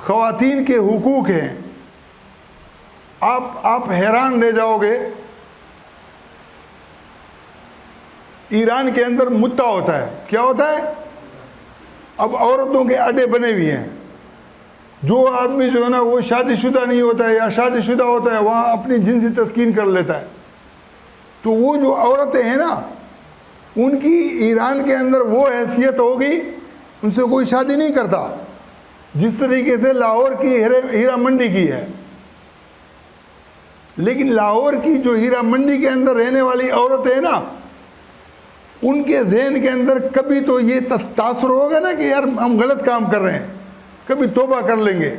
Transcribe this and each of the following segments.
خواتین کے حقوق ہیں. آپ حیران رہ جاؤ گے. ایران کے اندر متع ہوتا ہے. کیا ہوتا ہے؟ اب عورتوں کے اڈے بنے ہوئے ہیں. جو آدمی جو ہے نا وہ شادی شدہ نہیں ہوتا ہے یا شادی شدہ ہوتا ہے وہاں اپنی جنسی تسکین کر لیتا ہے. تو وہ جو عورتیں ہیں نا ان کی ایران کے اندر وہ حیثیت ہوگی, ان سے کوئی شادی نہیں کرتا جس طریقے سے لاہور کی ہیرا منڈی کی ہے. لیکن لاہور کی جو ہیرا منڈی کے اندر رہنے والی عورتیں ہیں نا ان کے ذہن کے اندر کبھی تو یہ تاثر ہوگا نا کہ یار ہم غلط کام کر رہے ہیں, کبھی توبہ کر لیں گے.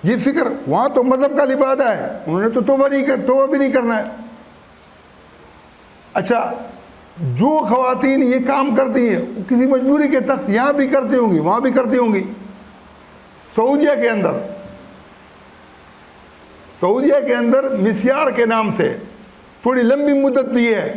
یہ فکر وہاں تو مذہب کا لبادہ ہے, انہوں نے تو توبہ بھی نہیں کرنا ہے. اچھا, جو خواتین یہ کام کرتی ہیں وہ کسی مجبوری کے تحت یہاں بھی کرتی ہوں گی وہاں بھی کرتی ہوں گی. سعودیہ کے اندر مسیار کے نام سے تھوڑی لمبی مدت دی ہے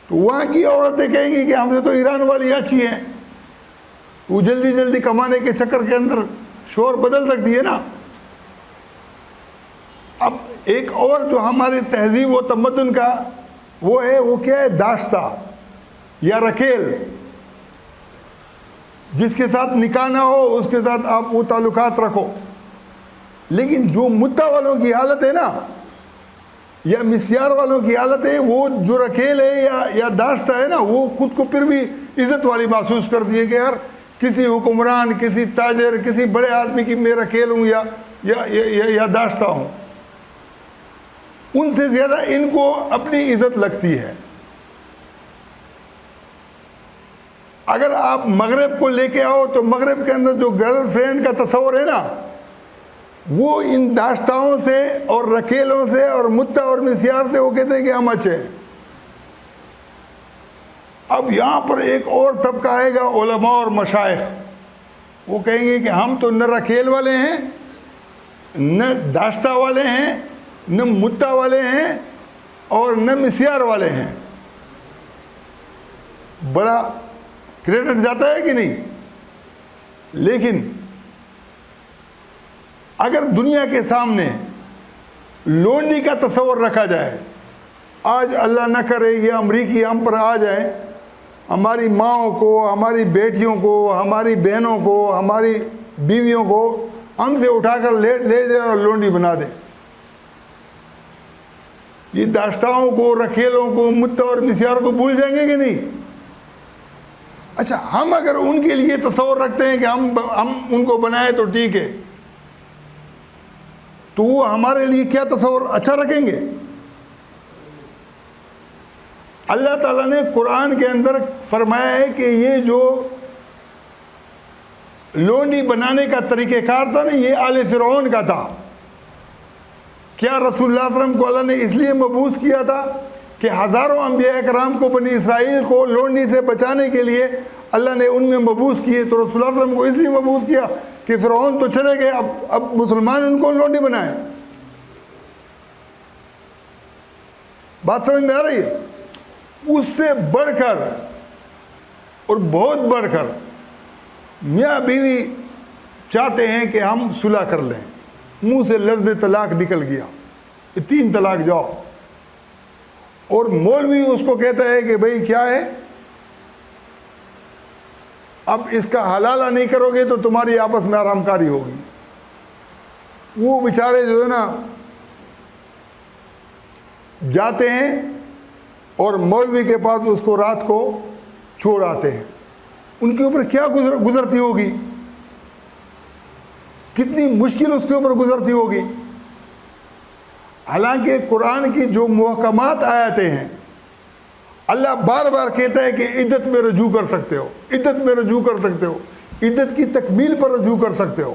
تو وہاں کی عورتیں کہیں گی کہ ہم سے تو ایران والی اچھی ہیں. وہ جلدی جلدی کمانے کے چکر کے اندر شور بدل سکتی ہے نا. اب ایک اور جو ہماری تہذیب و تمدن کا وہ ہے, وہ کیا ہے؟ داشتہ یا رکیل. جس کے ساتھ نکاح نہ ہو اس کے ساتھ آپ وہ تعلقات رکھو. لیکن جو متع والوں کی حالت ہے نا یا مسیار والوں کی حالت ہے, وہ جو رکیل ہے یا داشتہ ہے نا وہ خود کو پھر بھی عزت والی محسوس کرتی ہے کہ یار کسی حکمران, کسی تاجر, کسی بڑے آدمی کی میں رکیل ہوں یا داشتہ ہوں. ان سے زیادہ ان کو اپنی عزت لگتی ہے. اگر آپ مغرب کو لے کے آؤ تو مغرب کے اندر جو گرل فرینڈ کا تصور ہے نا وہ ان داشتاؤں سے اور رکیلوں سے اور متع اور مسیار سے وہ کہتے ہیں کہ ہم اچھے ہیں. اب یہاں پر ایک اور طبقہ آئے گا, علماء اور مشائخ. وہ کہیں گے کہ ہم تو نہ رکیل والے ہیں, نہ داشتہ والے ہیں, نہ متع والے ہیں اور نہ مسیار والے ہیں. بڑا کریڈٹ جاتا ہے کہ نہیں؟ لیکن اگر دنیا کے سامنے لونڈی کا تصور رکھا جائے, آج اللہ نہ کرے یہ امریکی ہم پر آ جائیں, ہماری ماؤں کو, ہماری بیٹیوں کو, ہماری بہنوں کو, ہماری بیویوں کو ہم سے اٹھا کر لے جائے اور لونڈی بنا دیں. یہ داشتاؤں کو, رکیلوں کو, متع اور مسیار کو بھول جائیں گے کہ نہیں؟ اچھا, ہم اگر ان کے لیے تصور رکھتے ہیں کہ ہم ان کو بنائیں تو ٹھیک ہے, تو وہ ہمارے لیے کیا تصور اچھا رکھیں گے؟ اللہ تعالیٰ نے قرآن کے اندر فرمایا ہے کہ یہ جو لونڈی بنانے کا طریقہ کار تھا نا یہ آل فرعون کا تھا. کیا رسول اللہ صلی اللہ علیہ وسلم کو اللہ نے اس لیے مبعوث کیا تھا کہ ہزاروں انبیاء کرام کو, بنی اسرائیل کو لونڈی سے بچانے کے لیے اللہ نے ان میں مبعوث کیے. تو رسول اللہ صلی اللہ علیہ وسلم کو اس لیے مبعوث کیا کہ فرعون تو چلے گئے, اب مسلمان ان کو لونڈی بنائیں. بات سمجھ میں آ رہی ہے؟ اس سے بڑھ کر اور بہت بڑھ کر میاں بیوی چاہتے ہیں کہ ہم صلح کر لیں. منہ سے لفظ طلاق نکل گیا, 3 طلاق جاؤ, اور مولوی اس کو کہتا ہے کہ بھئی کیا ہے, اب اس کا حلالہ نہیں کرو گے تو تمہاری آپس میں آرام کاری ہوگی. وہ بیچارے جو ہے نا جاتے ہیں اور مولوی کے پاس اس کو رات کو چھوڑ آتے ہیں. ان کے اوپر کیا گزرتی ہوگی, کتنی مشکل اس کے اوپر گزرتی ہوگی. حالانکہ قرآن کی جو محکمات آیتیں ہیں اللہ بار بار کہتا ہے کہ عدت میں رجوع کر سکتے ہو, عدت میں رجوع کر سکتے ہو, عدت کی تکمیل پر رجوع کر سکتے ہو.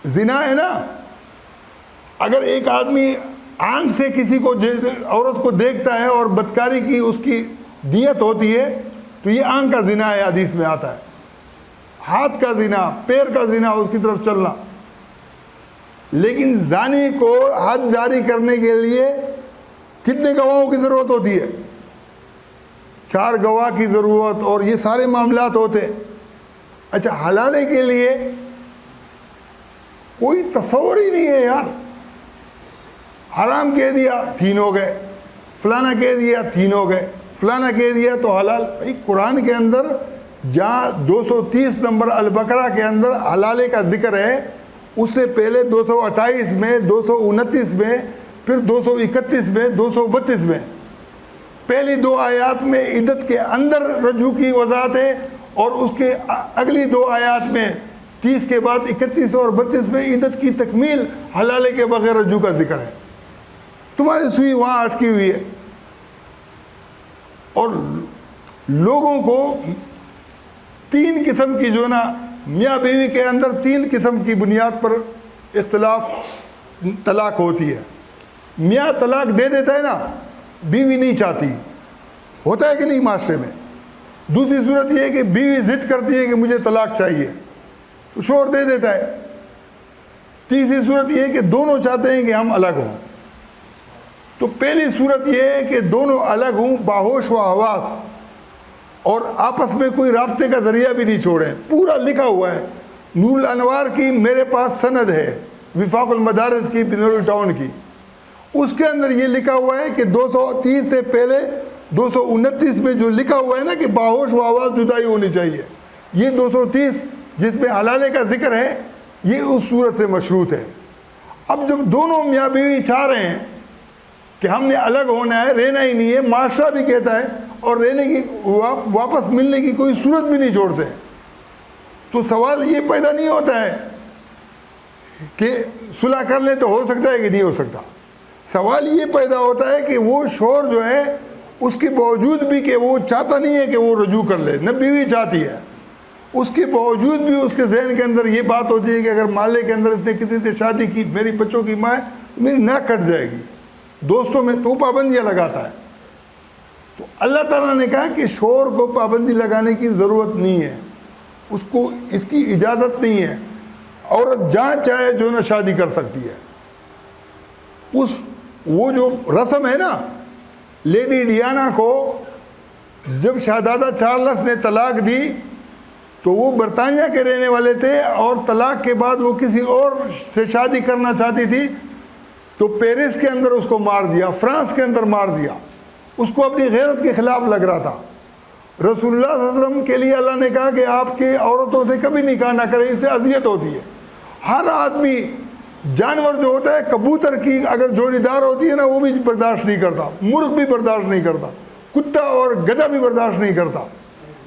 زنا ہے نا, اگر ایک آدمی آنکھ سے کسی کو عورت کو دیکھتا ہے اور بدکاری کی اس کی دیت ہوتی ہے تو یہ آنکھ کا زنا ہے, حدیث میں آتا ہے. ہاتھ کا زنا, پیر کا زنا, اس کی طرف چلنا. لیکن زانی کو حد جاری کرنے کے لیے کتنے گواہوں کی ضرورت ہوتی ہے؟ 4 گواہ کی ضرورت, اور یہ سارے معاملات ہوتے. اچھا, حلالے کے لیے کوئی تصور ہی نہیں ہے یار. حرام کہہ دیا 3 ہو گئے, فلانا کہہ دیا 3 ہو گئے, فلانا کہہ دیا تو حلال. بھائی قرآن کے اندر جہاں 230 نمبر البقرہ کے اندر حلالے کا ذکر ہے, اس سے پہلے 228 میں, 229 میں, پھر 231 میں, 232 میں, پہلی 2 آیات میں عدت کے اندر رجوع کی وضاحت ہے, اور اس کے اگلی 2 آیات میں 30 کے بعد 31 اور 32 میں عدت کی تکمیل حلالے کے بغیر رجوع کا ذکر ہے. تمہاری سوئی وہاں اٹکی ہوئی ہے. اور لوگوں کو 3 قسم کی جو نا میاں بیوی کے اندر 3 قسم کی بنیاد پر اختلاف طلاق ہوتی ہے. میاں طلاق دے دیتا ہے نا, بیوی نہیں چاہتی, ہوتا ہے کہ نہیں معاشرے میں. دوسری صورت یہ ہے کہ بیوی ضد کرتی ہے کہ مجھے طلاق چاہیے, تو شوہر دے دیتا ہے. تیسری صورت یہ ہے کہ دونوں چاہتے ہیں کہ ہم الگ ہوں. تو پہلی صورت یہ ہے کہ دونوں الگ ہوں باہوش و حواس, اور آپس میں کوئی رابطے کا ذریعہ بھی نہیں چھوڑیں. پورا لکھا ہوا ہے. نور الانوار کی میرے پاس سند ہے, وفاق المدارس کی, بنوری ٹاؤن کی, اس کے اندر یہ لکھا ہوا ہے کہ 230 سے پہلے 229 میں جو لکھا ہوا ہے نا کہ باہوش و حواس جدائی ہونی چاہیے, یہ 230 جس میں حلالے کا ذکر ہے یہ اس صورت سے مشروط ہے. اب جب دونوں میاں بیوی چاہ رہے ہیں کہ ہم نے الگ ہونا ہے, رہنا ہی نہیں ہے, معاشرہ بھی کہتا ہے, اور رہنے کی واپس ملنے کی کوئی صورت بھی نہیں چھوڑتے, تو سوال یہ پیدا نہیں ہوتا ہے کہ صلح کر لیں تو ہو سکتا ہے کہ نہیں ہو سکتا. سوال یہ پیدا ہوتا ہے کہ وہ شوہر جو ہے اس کے باوجود بھی کہ وہ چاہتا نہیں ہے کہ وہ رجوع کر لے, نہ بیوی چاہتی ہے, اس کے باوجود بھی اس کے ذہن کے اندر یہ بات ہوتی ہے کہ اگر محلے کے اندر اس نے کسی سے شادی کی, میری بچوں کی ماں ہے, تو میری ناک کٹ جائے گی. دوستوں میں تو پابندیاں لگاتا ہے. تو اللہ تعالیٰ نے کہا کہ شوہر کو پابندی لگانے کی ضرورت نہیں ہے, اس کو اس کی اجازت نہیں ہے. عورت جہاں چاہے جو نہ شادی کر سکتی ہے. وہ جو رسم ہے نا, لیڈی ڈیانا کو جب شہزادہ چارلس نے طلاق دی تو وہ برطانیہ کے رہنے والے تھے, اور طلاق کے بعد وہ کسی اور سے شادی کرنا چاہتی تھی, تو پیرس کے اندر اس کو مار دیا, فرانس کے اندر مار دیا. اس کو اپنی غیرت کے خلاف لگ رہا تھا. رسول اللہ صلی اللہ علیہ وسلم کے لیے اللہ نے کہا کہ آپ کے عورتوں سے کبھی نکاح نہ کریں, اس سے اذیت ہوتی ہے. ہر آدمی, جانور جو ہوتا ہے, کبوتر کی اگر جوڑی دار ہوتی ہے نا, وہ بھی برداشت نہیں کرتا, مرغ بھی برداشت نہیں کرتا, کتا اور گدھا بھی برداشت نہیں کرتا.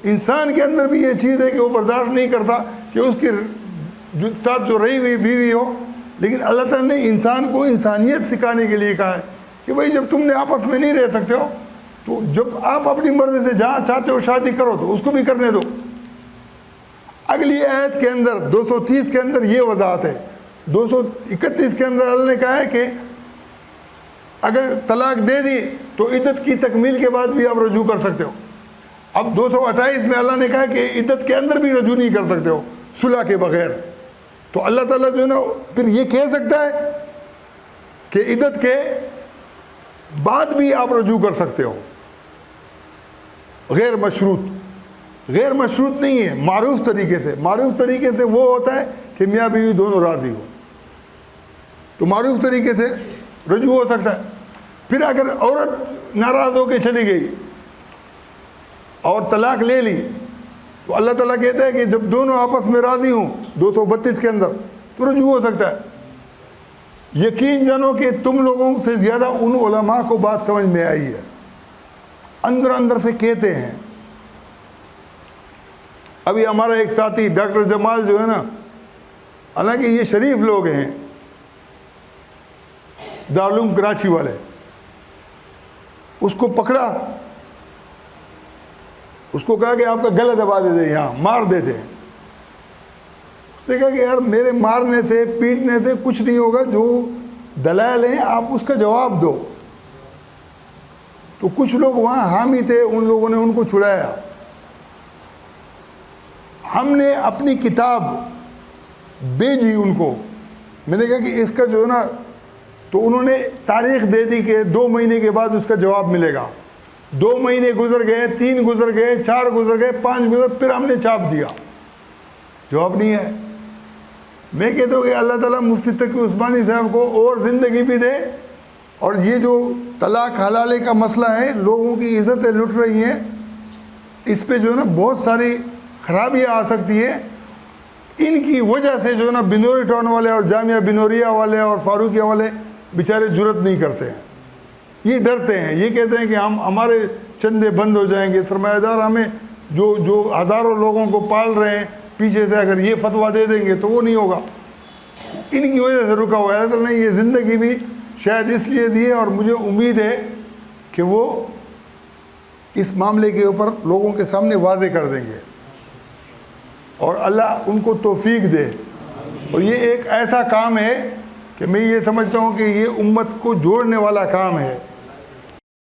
انسان کے اندر بھی یہ چیز ہے کہ وہ برداشت نہیں کرتا کہ اس کے ساتھ جو رہی ہوئی بیوی ہو. لیکن اللہ تعالیٰ نے انسان کو انسانیت سکھانے کے لیے کہا ہے کہ بھائی جب تم نے آپس میں نہیں رہ سکتے ہو, تو جب آپ اپنی مرضی سے جہاں چاہتے ہو شادی کرو تو اس کو بھی کرنے دو. اگلی آیت کے اندر 230 کے اندر یہ وضاحت ہے. 231 کے اندر اللہ نے کہا ہے کہ اگر طلاق دے دی تو عدت کی تکمیل کے بعد بھی آپ رجوع کر سکتے ہو. اب 228 میں اللہ نے کہا کہ عدت کے اندر بھی رجوع نہیں کر سکتے ہو صلح کے بغیر. تو اللہ تعالیٰ جو ہے نا پھر یہ کہہ سکتا ہے کہ عدت کے بعد بھی آپ رجوع کر سکتے ہو. غیر مشروط, غیر مشروط نہیں ہے, معروف طریقے سے. معروف طریقے سے وہ ہوتا ہے کہ میاں بیوی دونوں راضی ہو, تو معروف طریقے سے رجوع ہو سکتا ہے. پھر اگر عورت ناراض ہو کے چلی گئی اور طلاق لے لی, تو اللہ تعالیٰ کہتا ہے کہ جب دونوں آپس میں راضی ہوں 232 کے اندر, تو رجوع ہو سکتا ہے. یقین جانو کہ تم لوگوں سے زیادہ ان علماء کو بات سمجھ میں آئی ہے. اندر اندر سے کہتے ہیں. ابھی ہمارا ایک ساتھی ڈاکٹر جمال جو ہے نا, حالانکہ یہ شریف لوگ ہیں, دارالعلوم کراچی والے, اس کو پکڑا, اس کو کہا کہ آپ کا گلا دبا دیتے, یہاں مار دیتے ہیں. اس نے کہا کہ یار میرے مارنے سے پیٹنے سے کچھ نہیں ہوگا, جو دلائل ہیں آپ اس کا جواب دو. تو کچھ لوگ وہاں حامی تھے, ان لوگوں نے ان کو چھڑایا. ہم نے اپنی کتاب بھیجی ان کو, میں نے کہا کہ اس کا جو ہے نا, تو انہوں نے تاریخ دے دی کہ 2 مہینے کے بعد اس کا جواب ملے گا. 2 مہینے گزر گئے, 3 گزر گئے, 4 گزر گئے, 5 گزر, پھر ہم نے چھاپ دیا, جواب نہیں ہے. میں کہتا ہوں کہ اللہ تعالیٰ مفتی تقی عثمانی صاحب کو اور زندگی بھی دے، اور یہ جو طلاق حلالے کا مسئلہ ہے، لوگوں کی عزتیں لٹ رہی ہیں، اس پہ جو ہے نا بہت ساری خرابیاں آ سکتی ہیں۔ ان کی وجہ سے جو ہے نا بنوری ٹاؤن والے اور جامعہ بنوریا والے اور فاروقیہ والے بیچارے جرت نہیں کرتے ہیں، یہ ڈرتے ہیں، یہ کہتے ہیں کہ ہمارے چندے بند ہو جائیں گے، سرمایہ دار ہمیں جو ہزاروں لوگوں کو پال رہے ہیں پیچھے سے اگر یہ فتویٰ دے دیں گے تو وہ نہیں ہوگا۔ ان کی وجہ سے رکا ہوا ہے۔ اللہ تعالیٰ نے یہ زندگی بھی شاید اس لیے دی ہے، اور مجھے امید ہے کہ وہ اس معاملے کے اوپر لوگوں کے سامنے واضح کر دیں گے، اور اللہ ان کو توفیق دے۔ اور یہ ایک ایسا کام ہے کہ میں یہ سمجھتا ہوں کہ یہ امت کو جوڑنے والا کام ہے۔